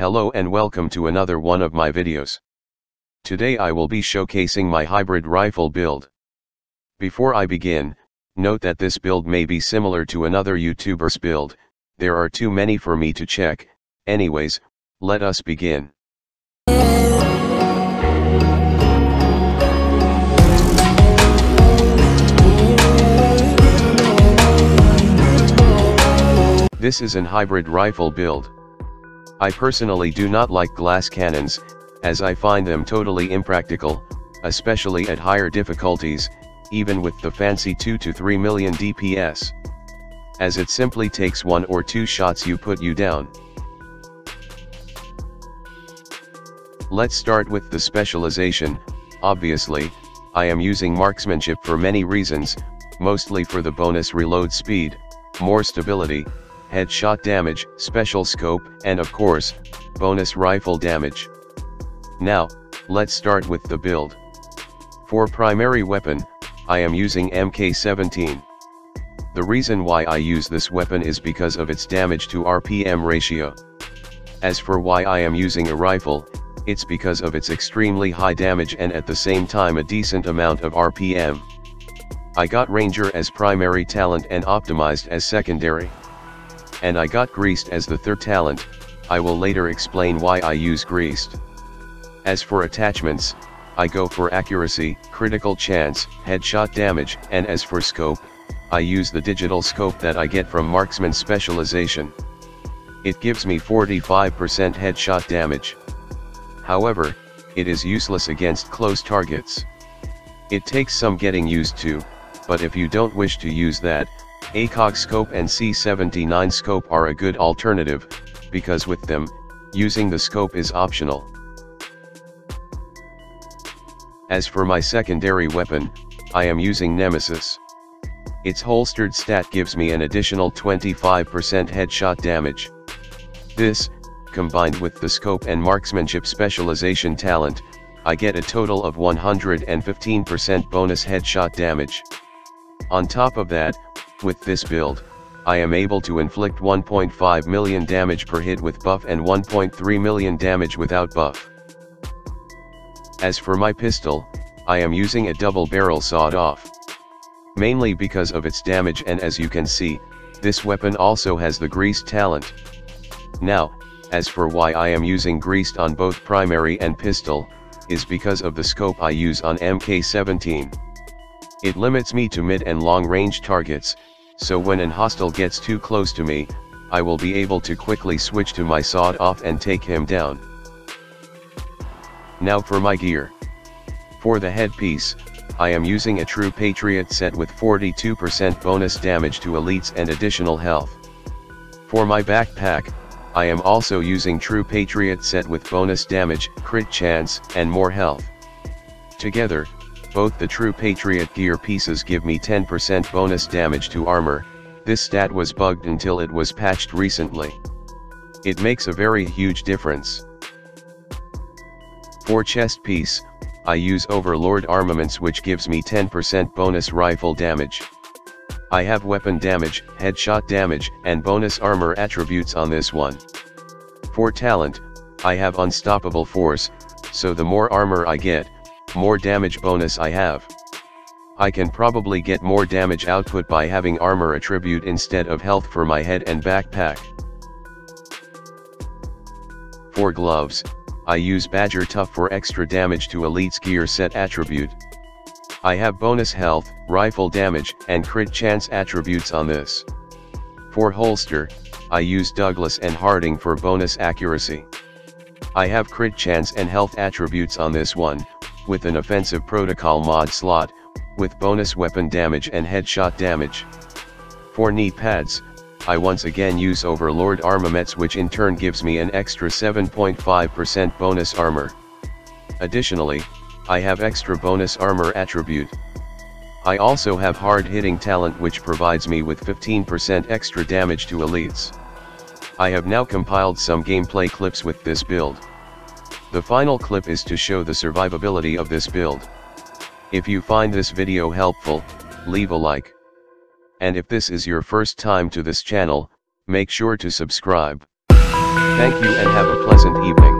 Hello and welcome to another one of my videos. Today I will be showcasing my hybrid rifle build. Before I begin, note that this build may be similar to another YouTuber's build. There are too many for me to check. Anyways, let us begin. This is an hybrid rifle build. I personally do not like glass cannons, as I find them totally impractical, especially at higher difficulties, even with the fancy 2 to 3 million DPS. As it simply takes 1 or 2 shots you put you down. Let's start with the specialization. Obviously, I am using marksmanship for many reasons, mostly for the bonus reload speed, more stability, headshot damage, special scope, and of course, bonus rifle damage. Now, let's start with the build. For primary weapon, I am using MK17. The reason why I use this weapon is because of its damage to RPM ratio. As for why I am using a rifle, it's because of its extremely high damage and at the same time a decent amount of RPM. I got Ranger as primary talent and optimized as secondary. And I got Greased as the third talent. I will later explain why I use Greased. As for attachments, I go for accuracy, critical chance, headshot damage, and as for scope, I use the digital scope that I get from marksman specialization. It gives me 45% headshot damage. However, it is useless against close targets. It takes some getting used to, but if you don't wish to use that, ACOG scope and C79 scope are a good alternative, because with them, using the scope is optional. As for my secondary weapon, I am using Nemesis. Its holstered stat gives me an additional 25% headshot damage. This, combined with the scope and marksmanship specialization talent, I get a total of 115% bonus headshot damage. On top of that, with this build, I am able to inflict 1.5 million damage per hit with buff and 1.3 million damage without buff. As for my pistol, I am using a double barrel sawed-off. Mainly because of its damage, and as you can see, this weapon also has the Greased talent. Now, as for why I am using Greased on both primary and pistol, is because of the scope I use on MK17. It limits me to mid and long range targets, so when an hostile gets too close to me, I will be able to quickly switch to my sawed-off and take him down. Now for my gear. For the headpiece, I am using a True Patriot set with 42% bonus damage to elites and additional health. For my backpack, I am also using True Patriot set with bonus damage, crit chance, and more health. Together, both the True Patriot gear pieces give me 10% bonus damage to armor. This stat was bugged until it was patched recently. It makes a very huge difference. For chest piece, I use Overlord armaments, which gives me 10% bonus rifle damage. I have weapon damage, headshot damage, and bonus armor attributes on this one. For talent, I have Unstoppable Force, so the more armor I get, more damage bonus I have. I can probably get more damage output by having armor attribute instead of health for my head and backpack. For gloves, I use Badger Tough for extra damage to elites gear set attribute. I have bonus health, rifle damage, and crit chance attributes on this. For holster, I use Douglas and Harding for bonus accuracy. I have crit chance and health attributes on this one, with an offensive protocol mod slot, with bonus weapon damage and headshot damage. For knee pads, I once again use Overlord armaments, which in turn gives me an extra 7.5% bonus armor. Additionally, I have extra bonus armor attribute. I also have hard hitting talent, which provides me with 15% extra damage to elites. I have now compiled some gameplay clips with this build. The final clip is to show the survivability of this build. If you find this video helpful, leave a like. And if this is your first time to this channel, make sure to subscribe. Thank you and have a pleasant evening.